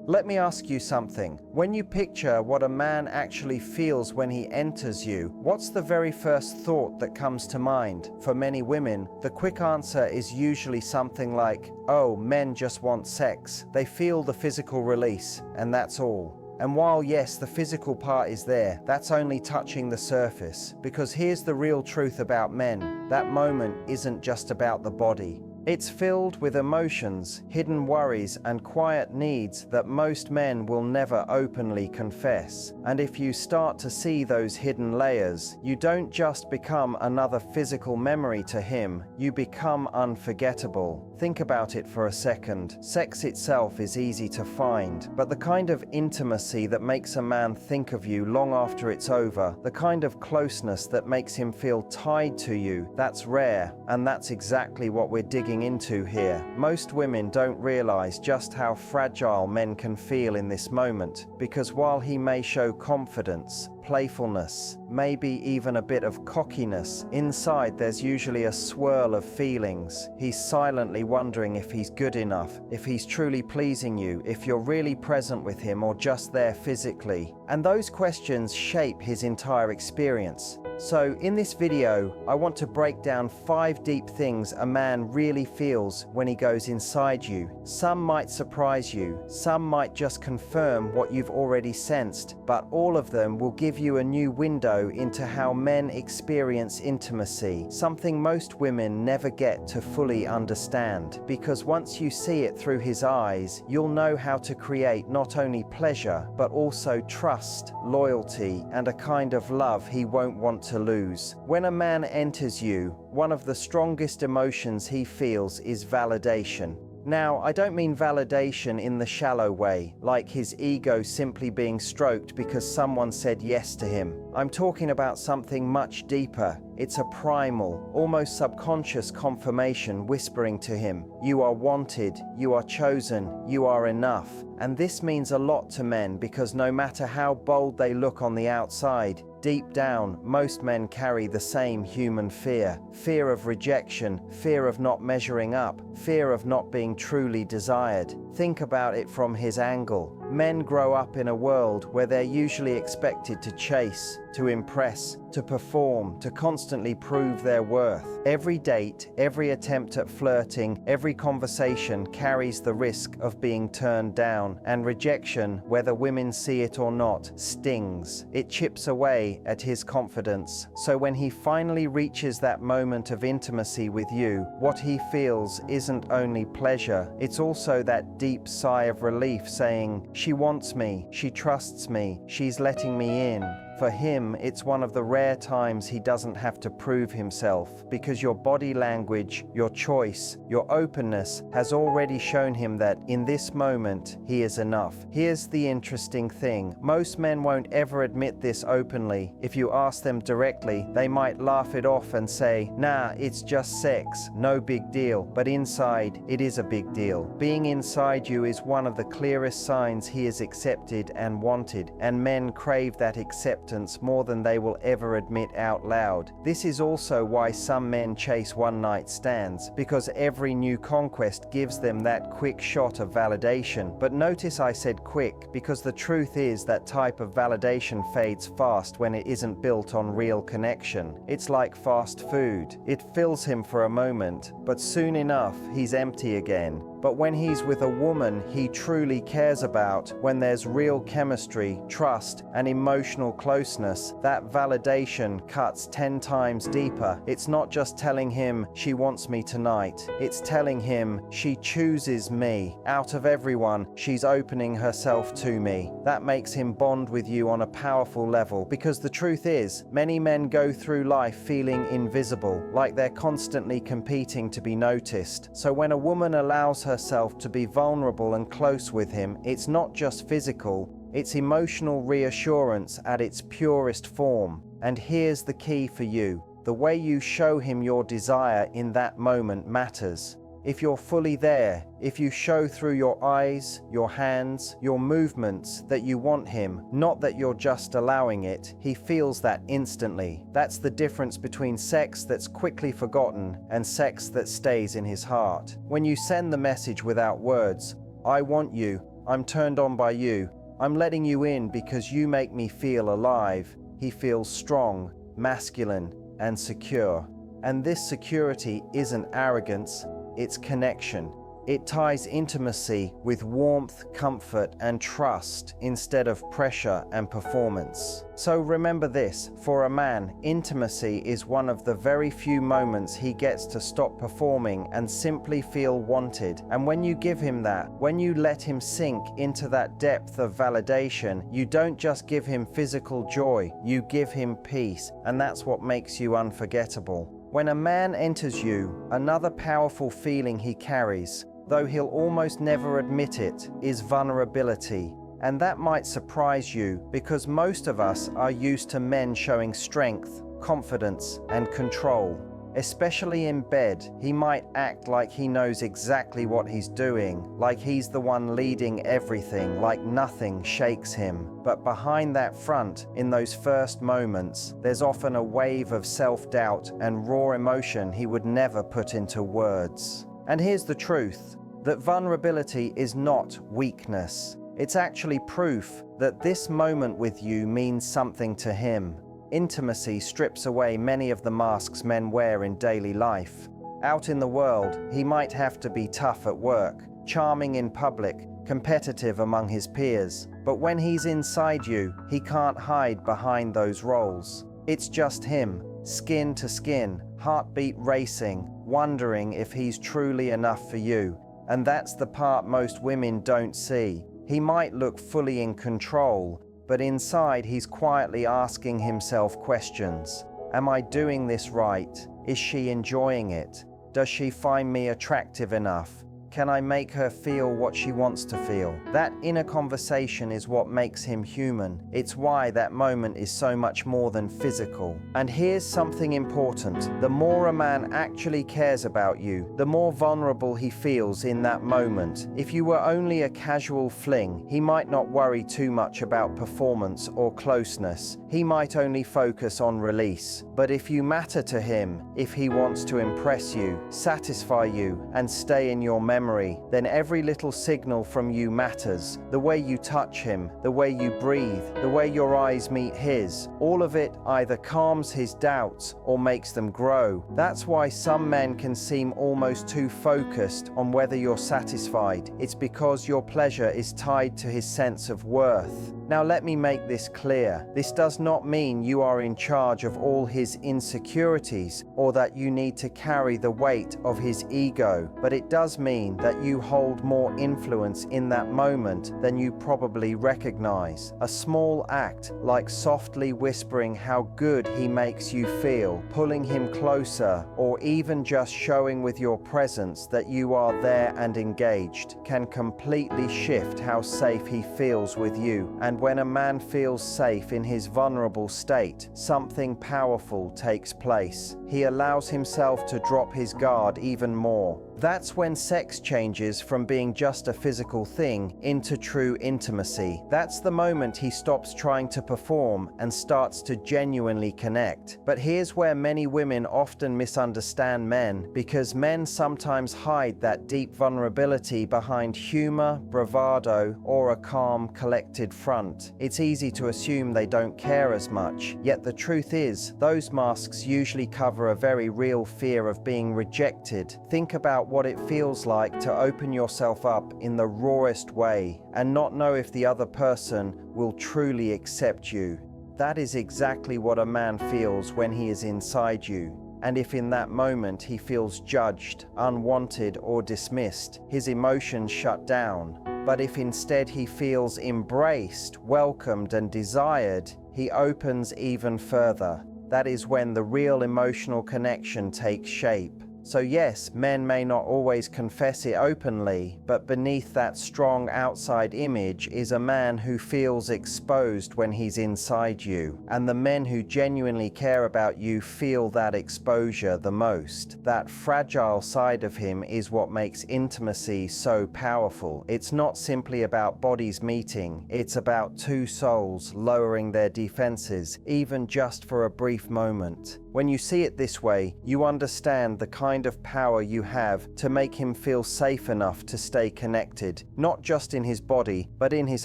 Let me ask you something. When you picture what a man actually feels when he enters you, what's the very first thought that comes to mind? For many women, the quick answer is usually something like, oh, men just want sex. They feel the physical release, and that's all. And while yes, the physical part is there, that's only touching the surface. Because here's the real truth about men. That moment isn't just about the body. It's filled with emotions, hidden worries, and quiet needs that most men will never openly confess. And if you start to see those hidden layers, you don't just become another physical memory to him, you become unforgettable. Think about it for a second. Sex itself is easy to find, but the kind of intimacy that makes a man think of you long after it's over, the kind of closeness that makes him feel tied to you, that's rare, and that's exactly what we're digging into here. Most women don't realize just how fragile men can feel in this moment, because while he may show confidence, playfulness, maybe even a bit of cockiness, inside there's usually a swirl of feelings. He's silently wondering if he's good enough, if he's truly pleasing you, if you're really present with him or just there physically. And those questions shape his entire experience. So in this video, I want to break down 5 deep things a man really feels when he goes inside you. Some might surprise you, some might just confirm what you've already sensed, but all of them will give you a new window into how men experience intimacy, something most women never get to fully understand. Because once you see it through his eyes, you'll know how to create not only pleasure, but also trust, loyalty, and a kind of love he won't want to lose. When a man enters you, one of the strongest emotions he feels is validation. Now, I don't mean validation in the shallow way, like his ego simply being stroked because someone said yes to him. I'm talking about something much deeper. It's a primal, almost subconscious confirmation whispering to him, you are wanted, you are chosen, you are enough. And this means a lot to men because no matter how bold they look on the outside, deep down, most men carry the same human fear. Fear of rejection, fear of not measuring up, fear of not being truly desired. Think about it from his angle. Men grow up in a world where they're usually expected to chase, to impress, to perform, to constantly prove their worth. Every date, every attempt at flirting, every conversation carries the risk of being turned down, and rejection, whether women see it or not, stings. It chips away at his confidence. So when he finally reaches that moment of intimacy with you, what he feels isn't only pleasure, it's also that deep sigh of relief saying, she wants me, she trusts me, she's letting me in. For him, it's one of the rare times he doesn't have to prove himself, because your body language, your choice, your openness has already shown him that in this moment, he is enough. Here's the interesting thing. Most men won't ever admit this openly. If you ask them directly, they might laugh it off and say, nah, it's just sex, no big deal. But inside, it is a big deal. Being inside you is one of the clearest signs he is accepted and wanted, and men crave that acceptance more than they will ever admit out loud. This is also why some men chase one-night stands, because every new conquest gives them that quick shot of validation. But notice I said quick, because the truth is that type of validation fades fast when it isn't built on real connection. It's like fast food. It fills him for a moment, but soon enough, he's empty again. But when he's with a woman he truly cares about, when there's real chemistry, trust, and emotional closeness, that validation cuts 10 times deeper. It's not just telling him, she wants me tonight. It's telling him, she chooses me. Out of everyone, she's opening herself to me. That makes him bond with you on a powerful level, because the truth is, many men go through life feeling invisible, like they're constantly competing to be noticed. So when a woman allows herself to be vulnerable and close with him, it's not just physical, it's emotional reassurance at its purest form. And here's the key for you. The way you show him your desire in that moment matters. If you're fully there, if you show through your eyes, your hands, your movements that you want him, not that you're just allowing it, he feels that instantly. That's the difference between sex that's quickly forgotten and sex that stays in his heart. When you send the message without words, I want you, I'm turned on by you. I'm letting you in because you make me feel alive. He feels strong, masculine, and secure. And this security isn't arrogance, it's connection. It ties intimacy with warmth, comfort, and trust instead of pressure and performance. So remember this, for a man, intimacy is one of the very few moments he gets to stop performing and simply feel wanted. And when you give him that, when you let him sink into that depth of validation, you don't just give him physical joy, you give him peace, and that's what makes you unforgettable. When a man enters you, another powerful feeling he carries, though he'll almost never admit it, is vulnerability. And that might surprise you because most of us are used to men showing strength, confidence, and control. Especially in bed, he might act like he knows exactly what he's doing, like he's the one leading everything, like nothing shakes him. But behind that front, in those first moments, there's often a wave of self-doubt and raw emotion he would never put into words. And here's the truth, that vulnerability is not weakness. It's actually proof that this moment with you means something to him. Intimacy strips away many of the masks men wear in daily life. Out in the world, he might have to be tough at work, charming in public, competitive among his peers. But when he's inside you, he can't hide behind those roles. It's just him, skin to skin, heartbeat racing, wondering if he's truly enough for you. And that's the part most women don't see. He might look fully in control, but inside he's quietly asking himself questions. Am I doing this right? Is she enjoying it? Does she find me attractive enough? Can I make her feel what she wants to feel? That inner conversation is what makes him human. It's why that moment is so much more than physical. And here's something important. The more a man actually cares about you, the more vulnerable he feels in that moment. If you were only a casual fling, he might not worry too much about performance or closeness. He might only focus on release. But if you matter to him, if he wants to impress you, satisfy you, and stay in your memory, then every little signal from you matters. The way you touch him, the way you breathe, the way your eyes meet his, all of it either calms his doubts or makes them grow. That's why some men can seem almost too focused on whether you're satisfied. It's because your pleasure is tied to his sense of worth. Now let me make this clear. This does not mean you are in charge of all his insecurities or that you need to carry the weight of his ego, but it does mean that you hold more influence in that moment than you probably recognize. A small act like softly whispering how good he makes you feel, pulling him closer, or even just showing with your presence that you are there and engaged can completely shift how safe he feels with you. And when a man feels safe in his vulnerable state, something powerful takes place. He allows himself to drop his guard even more. That's when sex changes from being just a physical thing into true intimacy. That's the moment he stops trying to perform and starts to genuinely connect. But here's where many women often misunderstand men, because men sometimes hide that deep vulnerability behind humor, bravado, or a calm, collected front. It's easy to assume they don't care as much, yet the truth is, those masks usually cover a very real fear of being rejected. Think about what it feels like to open yourself up in the rawest way and not know if the other person will truly accept you. That is exactly what a man feels when he is inside you. And if in that moment he feels judged, unwanted, or dismissed, his emotions shut down. But if instead he feels embraced, welcomed, and desired, he opens even further. That is when the real emotional connection takes shape. So yes, men may not always confess it openly, but beneath that strong outside image is a man who feels exposed when he's inside you. And the men who genuinely care about you feel that exposure the most. That fragile side of him is what makes intimacy so powerful. It's not simply about bodies meeting, it's about two souls lowering their defenses, even just for a brief moment. When you see it this way, you understand the kind of power you have to make him feel safe enough to stay connected, not just in his body, but in his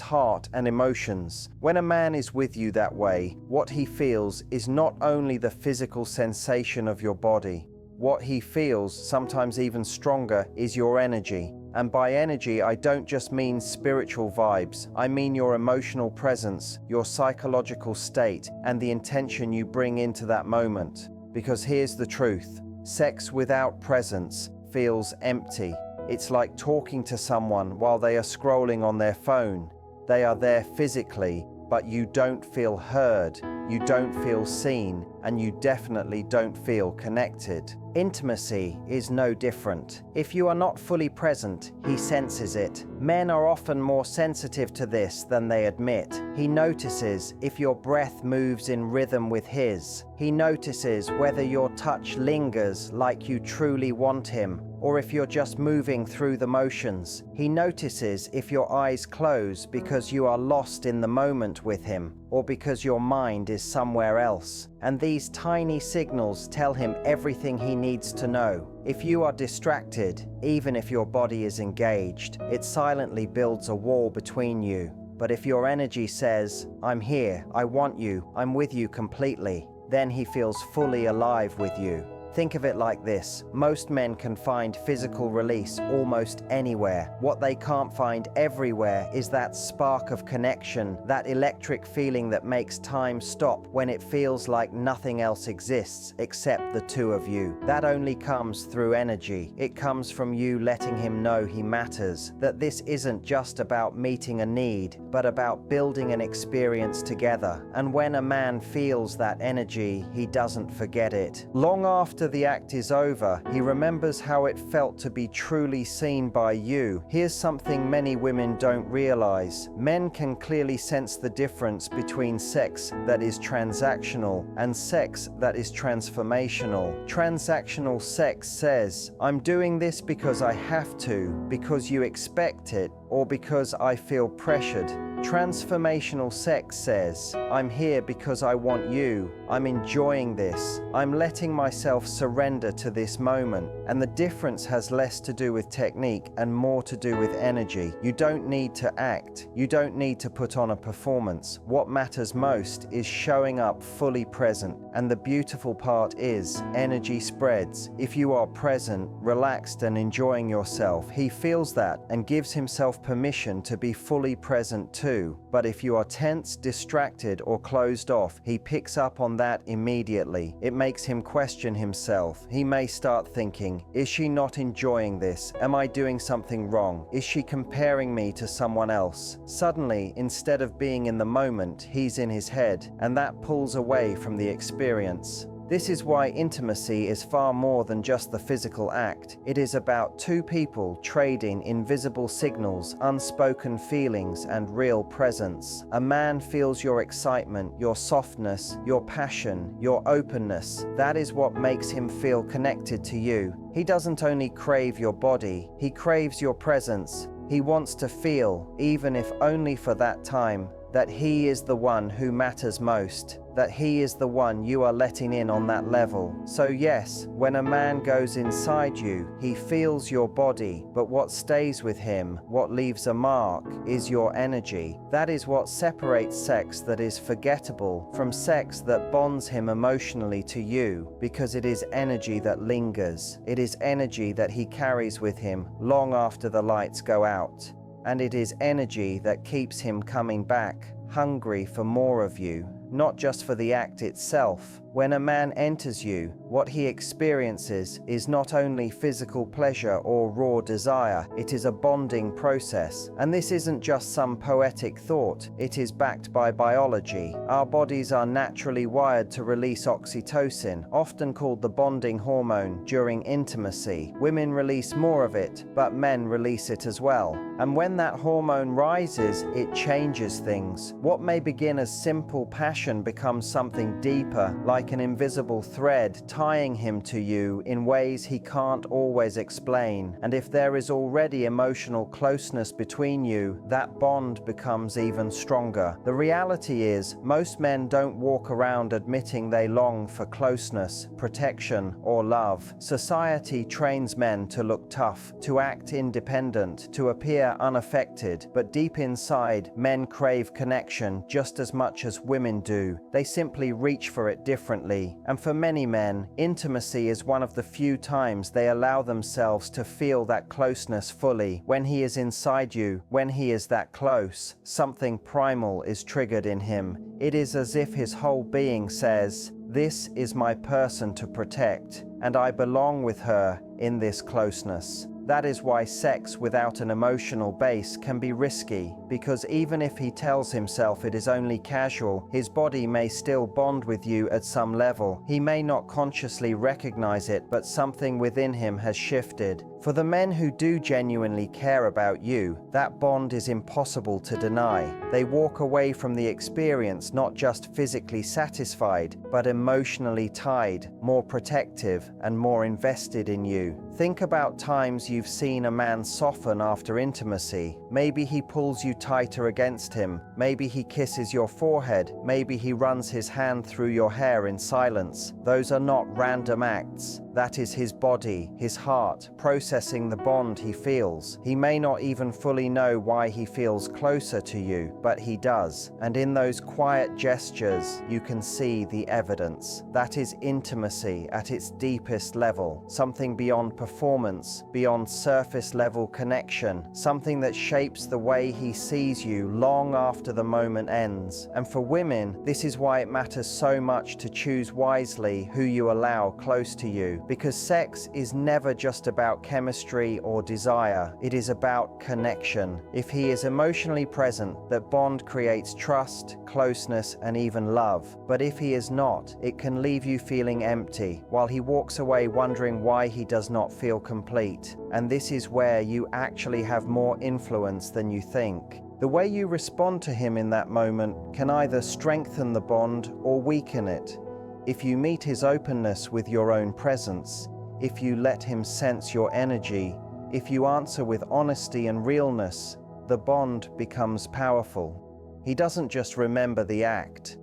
heart and emotions. When a man is with you that way, what he feels is not only the physical sensation of your body. What he feels, sometimes even stronger, is your energy. And by energy, I don't just mean spiritual vibes. I mean your emotional presence, your psychological state, and the intention you bring into that moment. Because here's the truth. Sex without presence feels empty. It's like talking to someone while they are scrolling on their phone. They are there physically, but you don't feel heard, you don't feel seen, and you definitely don't feel connected. Intimacy is no different. If you are not fully present, he senses it. Men are often more sensitive to this than they admit. He notices if your breath moves in rhythm with his. He notices whether your touch lingers like you truly want him, or if you're just moving through the motions. He notices if your eyes close because you are lost in the moment with him, or because your mind is somewhere else. And these tiny signals tell him everything he needs to know. If you are distracted, even if your body is engaged, it silently builds a wall between you. But if your energy says, "I'm here, I want you, I'm with you completely," then he feels fully alive with you. Think of it like this. Most men can find physical release almost anywhere. What they can't find everywhere is that spark of connection, that electric feeling that makes time stop when it feels like nothing else exists except the two of you. That only comes through energy. It comes from you letting him know he matters, that this isn't just about meeting a need, but about building an experience together. And when a man feels that energy, he doesn't forget it. Long after the act is over, he remembers how it felt to be truly seen by you. Here's something many women don't realize. Men can clearly sense the difference between sex that is transactional and sex that is transformational. Transactional sex says, "I'm doing this because I have to, because you expect it, or because I feel pressured." Transformational sex says, "I'm here because I want you. I'm enjoying this. I'm letting myself surrender to this moment." And the difference has less to do with technique and more to do with energy. You don't need to act. You don't need to put on a performance. What matters most is showing up fully present. And the beautiful part is, energy spreads. If you are present, relaxed, and enjoying yourself, he feels that and gives himself permission to be fully present too. But if you are tense, distracted, or closed off, he picks up on that immediately. It makes him question himself. He may start thinking, "Is she not enjoying this? Am I doing something wrong? Is she comparing me to someone else?" Suddenly, instead of being in the moment, he's in his head, and that pulls away from the experience. This is why intimacy is far more than just the physical act. It is about two people trading invisible signals, unspoken feelings, and real presence. A man feels your excitement, your softness, your passion, your openness. That is what makes him feel connected to you. He doesn't only crave your body, he craves your presence. He wants to feel, even if only for that time, that he is the one who matters most, that he is the one you are letting in on that level. So yes, when a man goes inside you, he feels your body, but what stays with him, what leaves a mark, is your energy. That is what separates sex that is forgettable from sex that bonds him emotionally to you, because it is energy that lingers. It is energy that he carries with him long after the lights go out. And it is energy that keeps him coming back, hungry for more of you, not just for the act itself. When a man enters you, what he experiences is not only physical pleasure or raw desire, it is a bonding process. And this isn't just some poetic thought, it is backed by biology. Our bodies are naturally wired to release oxytocin, often called the bonding hormone, during intimacy. Women release more of it, but men release it as well. And when that hormone rises, it changes things. What may begin as simple passion passion becomes something deeper, like an invisible thread tying him to you in ways he can't always explain. And if there is already emotional closeness between you, that bond becomes even stronger. The reality is, most men don't walk around admitting they long for closeness, protection, or love. Society trains men to look tough, to act independent, to appear unaffected, but deep inside, men crave connection just as much as women do. They simply reach for it differently. And for many men, intimacy is one of the few times they allow themselves to feel that closeness fully. When he is inside you, when he is that close, something primal is triggered in him. It is as if his whole being says, "This is my person to protect, and I belong with her in this closeness." That is why sex without an emotional base can be risky, because even if he tells himself it is only casual, his body may still bond with you at some level. He may not consciously recognize it, but something within him has shifted. For the men who do genuinely care about you, that bond is impossible to deny. They walk away from the experience not just physically satisfied, but emotionally tied, more protective, and more invested in you. Think about times you've seen a man soften after intimacy. Maybe he pulls you tighter against him. Maybe he kisses your forehead. Maybe he runs his hand through your hair in silence. Those are not random acts. That is his body, his heart, processing the bond he feels. He may not even fully know why he feels closer to you, but he does. And in those quiet gestures, you can see the evidence. That is intimacy at its deepest level, something beyond performance, beyond surface level connection, something that shapes the way he sees you long after the moment ends. And for women, this is why it matters so much to choose wisely who you allow close to you. Because sex is never just about chemistry or desire, it is about connection. If he is emotionally present, that bond creates trust, closeness, and even love. But if he is not, it can leave you feeling empty, while he walks away wondering why he does not feel complete. And this is where you actually have more influence than you think. The way you respond to him in that moment can either strengthen the bond or weaken it. If you meet his openness with your own presence, if you let him sense your energy, if you answer with honesty and realness, the bond becomes powerful. He doesn't just remember the act.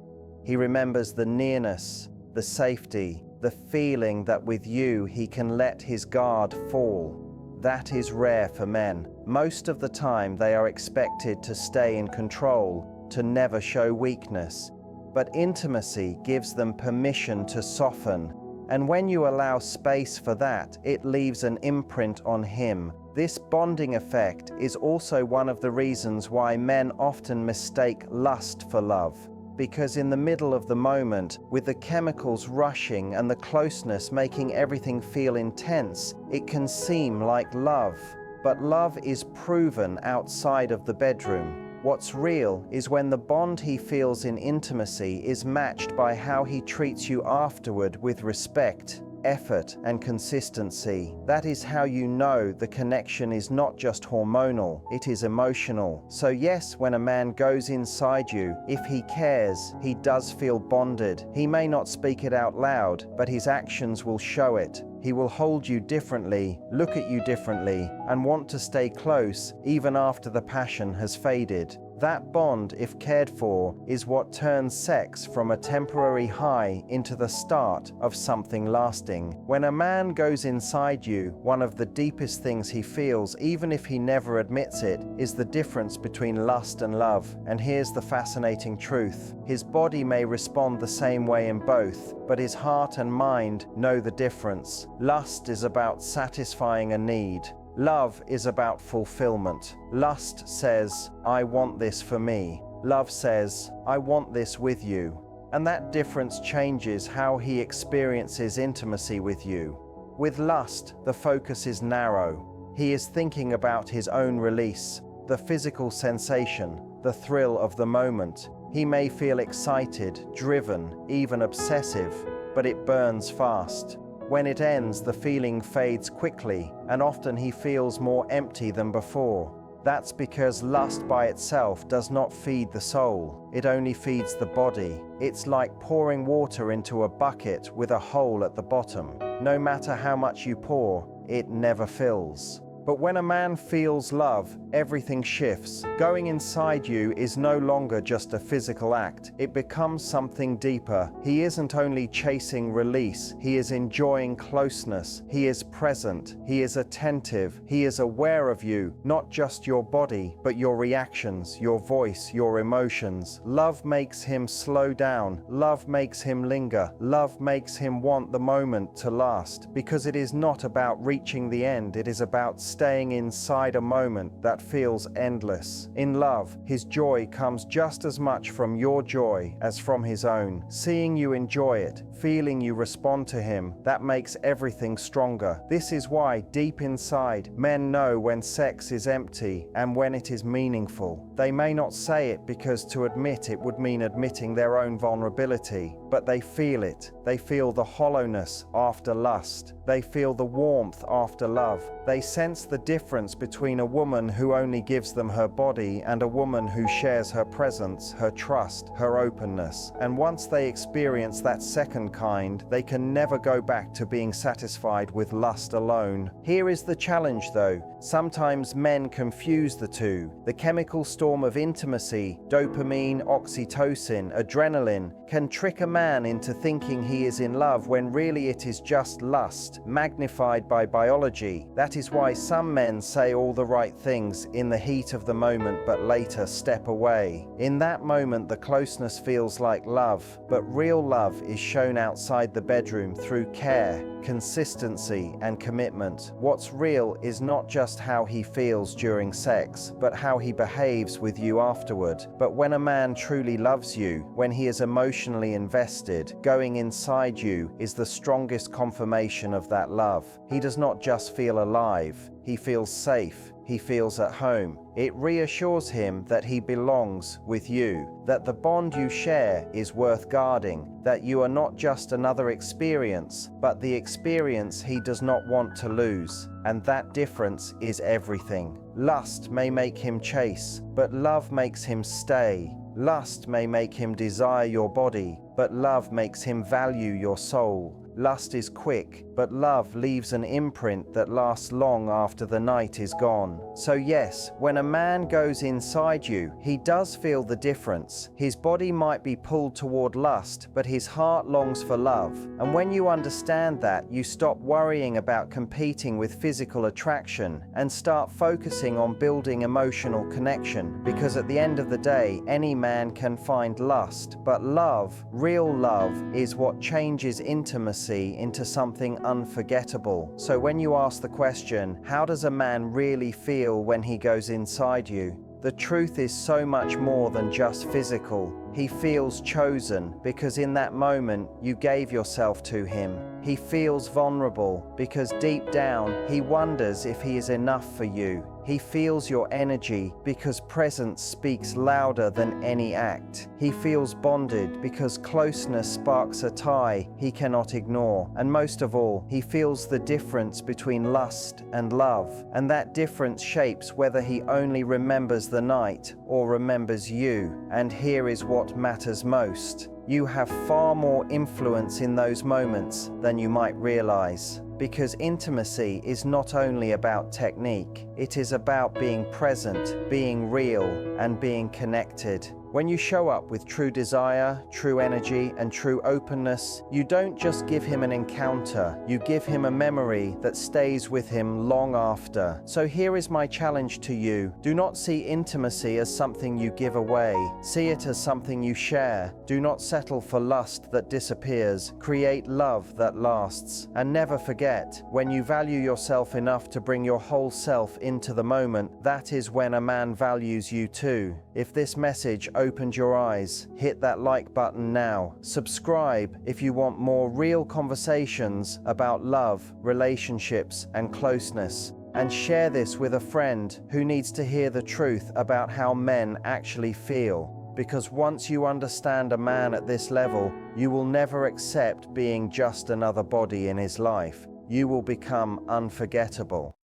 He remembers the nearness, the safety, the feeling that with you he can let his guard fall. That is rare for men. Most of the time they are expected to stay in control, to never show weakness. But intimacy gives them permission to soften, and when you allow space for that, it leaves an imprint on him. This bonding effect is also one of the reasons why men often mistake lust for love, because in the middle of the moment, with the chemicals rushing and the closeness making everything feel intense, it can seem like love. But love is proven outside of the bedroom. What's real is when the bond he feels in intimacy is matched by how he treats you afterward with respect, effort, and consistency. That is how you know the connection is not just hormonal, it is emotional. So yes, when a man goes inside you, if he cares, he does feel bonded. He may not speak it out loud, but his actions will show it. He will hold you differently, look at you differently, and want to stay close even after the passion has faded. That bond, if cared for, is what turns sex from a temporary high into the start of something lasting. When a man goes inside you, one of the deepest things he feels, even if he never admits it, is the difference between lust and love. And here's the fascinating truth. His body may respond the same way in both, but his heart and mind know the difference. Lust is about satisfying a need. Love is about fulfillment. Lust says, I want this for me. Love says, I want this with you. And that difference changes how he experiences intimacy with you. With lust, the focus is narrow. He is thinking about his own release, the physical sensation, the thrill of the moment. He may feel excited, driven, even obsessive, but it burns fast. When it ends, the feeling fades quickly, and often he feels more empty than before. That's because lust by itself does not feed the soul, it only feeds the body. It's like pouring water into a bucket with a hole at the bottom. No matter how much you pour, it never fills. But when a man feels love, everything shifts. Going inside you is no longer just a physical act. It becomes something deeper. He isn't only chasing release, he is enjoying closeness. He is present. He is attentive. He is aware of you, not just your body, but your reactions, your voice, your emotions. Love makes him slow down. Love makes him linger. Love makes him want the moment to last, because it is not about reaching the end. It is about staying inside a moment that feels endless. In love, his joy comes just as much from your joy as from his own. Seeing you enjoy it, feeling you respond to him, that makes everything stronger. This is why, deep inside, men know when sex is empty and when it is meaningful. They may not say it because to admit it would mean admitting their own vulnerability, but they feel it. They feel the hollowness after lust. They feel the warmth after love. They sense the difference between a woman who only gives them her body and a woman who shares her presence, her trust, her openness. And once they experience that second kind, they can never go back to being satisfied with lust alone. Here is the challenge though. Sometimes men confuse the two. The chemical storm of intimacy, dopamine, oxytocin, adrenaline, can trick a man into thinking he is in love when really it is just lust, magnified by biology. That is why some men say all the right things in the heat of the moment but later step away. In that moment the closeness feels like love, but real love is shown outside the bedroom through care, consistency and commitment. What's real is not just how he feels during sex, but how he behaves with you afterward. But when a man truly loves you, when he is emotionally invested, going inside you is the strongest confirmation of that love. He does not just feel alive, he feels safe. He feels at home. It reassures him that he belongs with you, that the bond you share is worth guarding, that you are not just another experience, but the experience he does not want to lose. And that difference is everything. Lust may make him chase, but love makes him stay. Lust may make him desire your body, but love makes him value your soul. Lust is quick, but love leaves an imprint that lasts long after the night is gone. So yes, when a man goes inside you, he does feel the difference. His body might be pulled toward lust, but his heart longs for love. And when you understand that, you stop worrying about competing with physical attraction and start focusing on building emotional connection. Because at the end of the day, any man can find lust, but love, real love, is what changes intimacy into something unforgettable. So when you ask the question, how does a man really feel when he goes inside you? The truth is so much more than just physical. He feels chosen because in that moment you gave yourself to him. He feels vulnerable because deep down he wonders if he is enough for you. He feels your energy because presence speaks louder than any act. He feels bonded because closeness sparks a tie he cannot ignore. And most of all, he feels the difference between lust and love. And that difference shapes whether he only remembers the night or remembers you. And here is what matters most. You have far more influence in those moments than you might realize. Because intimacy is not only about technique, it is about being present, being real, and being connected. When you show up with true desire, true energy, and true openness, you don't just give him an encounter, you give him a memory that stays with him long after. So here is my challenge to you. Do not see intimacy as something you give away. See it as something you share. Do not settle for lust that disappears. Create love that lasts. And never forget, when you value yourself enough to bring your whole self into the moment, that is when a man values you too. If this message opened your eyes, hit that like button now. Subscribe if you want more real conversations about love, relationships, and closeness. And share this with a friend who needs to hear the truth about how men actually feel. Because once you understand a man at this level, you will never accept being just another body in his life. You will become unforgettable.